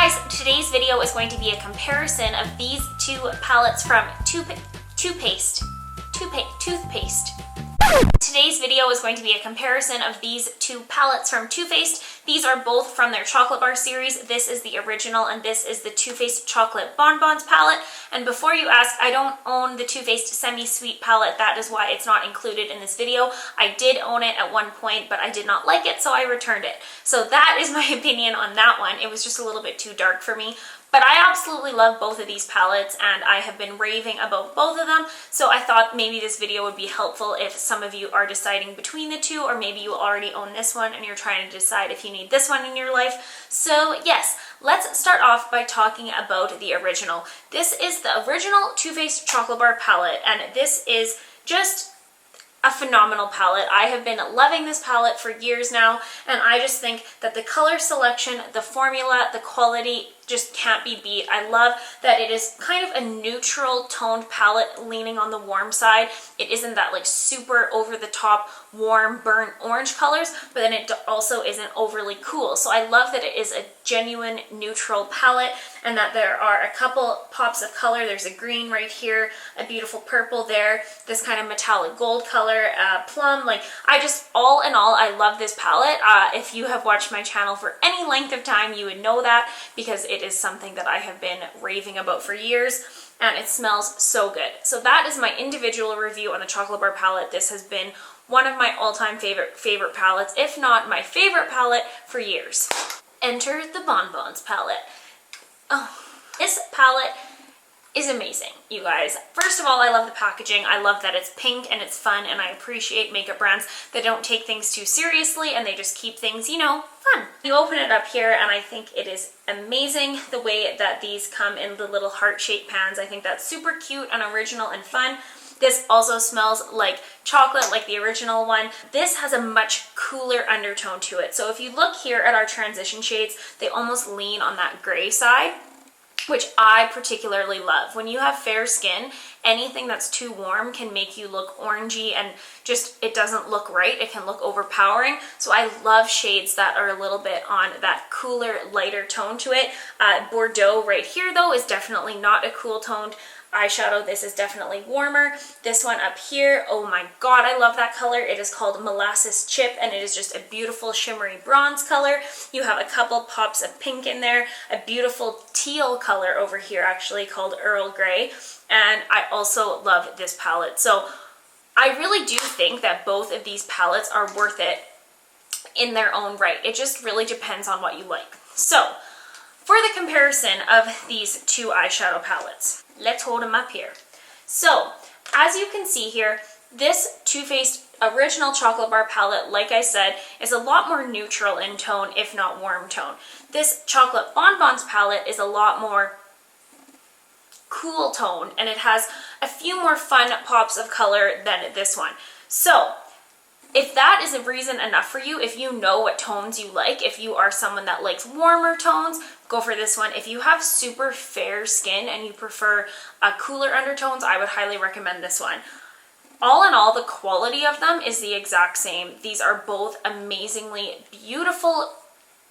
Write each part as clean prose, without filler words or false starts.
guys, today's video is going to be a comparison of these two palettes from toothpaste. Today's video is going to be a comparison of these two palettes from Too Faced. These are both from their chocolate bar series. This is the original and this is the Too Faced Chocolate Bonbons palette. And before you ask, I don't own the Too Faced Semi-Sweet palette. That is why it's not included in this video. I did own it at one point, but I did not like it, so I returned it. So that is my opinion on that one. It was just a little bit too dark for me. But I absolutely love both of these palettes and I have been raving about both of them, so I thought maybe this video would be helpful if some of you are deciding between the two, or maybe you already own this one and you're trying to decide if you need this one in your life. So yes, let's start off by talking about the original. This is the original Too Faced Chocolate Bar palette, and this is just a phenomenal palette. I have been loving this palette for years now, and I just think that the color selection, the formula, the quality just can't be beat. I love that it is kind of a neutral toned palette leaning on the warm side. It isn't that like super over the top warm burnt orange colors, but then it also isn't overly cool. So I love that it is a genuine neutral palette and that there are a couple pops of color. There's a green right here, a beautiful purple there, this kind of metallic gold color, plum. Like, I just, all in all, I love this palette. If you have watched my channel for any length of time, you would know that, because it is something that I have been raving about for years, and it smells so good. So that is my individual review on the Chocolate Bar palette. This has been one of my all-time favorite palettes, if not my favorite palette for years. Enter the Bonbons palette. Oh, this palette is amazing, you guys. First of all, I love the packaging. I love that it's pink and it's fun, and I appreciate makeup brands that don't take things too seriously and they just keep things, you know, fun. You open it up here and I think it is amazing the way that these come in the little heart-shaped pans. I think that's super cute and original and fun. This also smells like chocolate, like the original one. This has a much cooler undertone to it. So if you look here at our transition shades, they almost lean on that gray side, which I particularly love. When you have fair skin, anything that's too warm can make you look orangey and just, it doesn't look right. It can look overpowering. So I love shades that are a little bit on that cooler, lighter tone to it. Bordeaux right here though is definitely not a cool toned eyeshadow. This is definitely warmer. This one up here, oh my god, I love that color. It is called Molasses Chip, and it is just a beautiful shimmery bronze color. You have a couple pops of pink in there, a beautiful teal color over here actually called Earl Grey, and I also love this palette. So I really do think that both of these palettes are worth it in their own right. It just really depends on what you like. So for the comparison of these two eyeshadow palettes, let's hold them up here. So as you can see here, this Too Faced original Chocolate Bar palette, like I said, is a lot more neutral in tone, if not warm tone. This Chocolate Bonbons palette is a lot more cool tone, and it has a few more fun pops of color than this one. So if that is a reason enough for you, if you know what tones you like, if you are someone that likes warmer tones, go for this one. If you have super fair skin and you prefer cooler undertones, I would highly recommend this one. All in all, the quality of them is the exact same. These are both amazingly beautiful,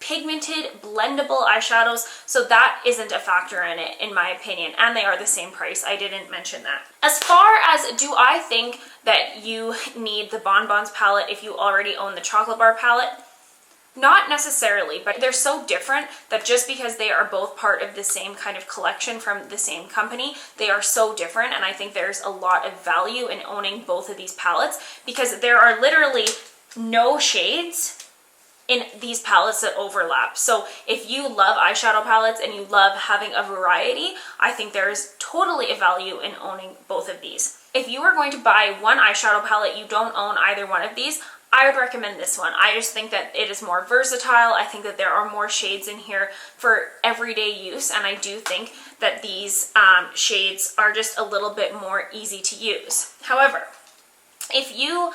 pigmented, blendable eyeshadows, so that isn't a factor in it, in my opinion, and they are the same price. I didn't mention that. As far as, do I think that you need the Bonbons palette if you already own the Chocolate Bar palette? Not necessarily, but they're so different that just because they are both part of the same kind of collection from the same company, they are so different, and I think there's a lot of value in owning both of these palettes, because there are literally no shades in these palettes that overlap. So if you love eyeshadow palettes and you love having a variety, I think there is totally a value in owning both of these. If you are going to buy one eyeshadow palette, you don't own either one of these, I would recommend this one. I just think that it is more versatile. I think that there are more shades in here for everyday use, and I do think that these shades are just a little bit more easy to use. However, if you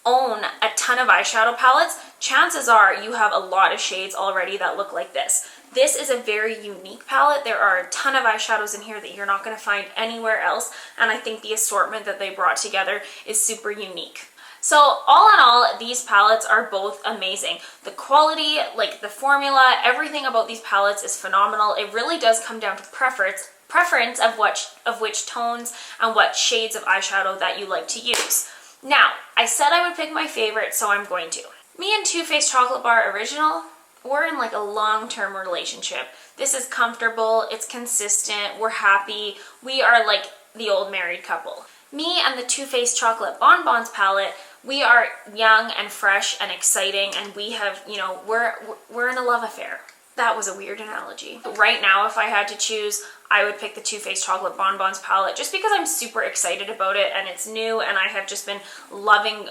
own a ton of eyeshadow palettes, chances are you have a lot of shades already that look like this. This is a very unique palette. There are a ton of eyeshadows in here that you're not going to find anywhere else, and I think the assortment that they brought together is super unique. So all in all, these palettes are both amazing. The quality, like the formula, everything about these palettes is phenomenal. It really does come down to preference of which tones and what shades of eyeshadow that you like to use. Now, I said I would pick my favorite, so I'm going to. Me and Too Faced Chocolate Bar Original, we're in like a long-term relationship. This is comfortable, it's consistent, we're happy, we are like the old married couple. Me and the Too Faced Chocolate Bonbons palette, we are young and fresh and exciting, and we have, you know, we're in a love affair. That was a weird analogy. Right now, if I had to choose, I would pick the Too Faced Chocolate Bonbons palette just because I'm super excited about it and it's new and I have just been loving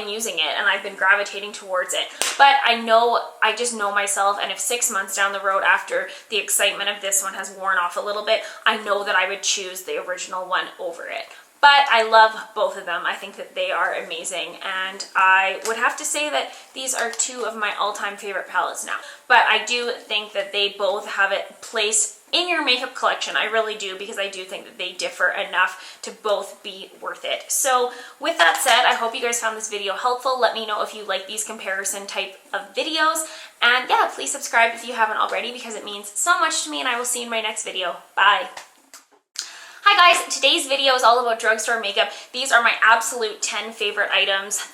using it and I've been gravitating towards it. But I just know myself, and if 6 months down the road after the excitement of this one has worn off a little bit, I know that I would choose the original one over it. But I love both of them. I think that they are amazing, and I would have to say that these are two of my all-time favorite palettes now. But I do think that they both have a place in your makeup collection. I really do, because I do think that they differ enough to both be worth it. So with that said, I hope you guys found this video helpful. Let me know if you like these comparison type of videos. And yeah, please subscribe if you haven't already, because it means so much to me, and I will see you in my next video. Bye. Hi guys, today's video is all about drugstore makeup. These are my absolute 10 favorite items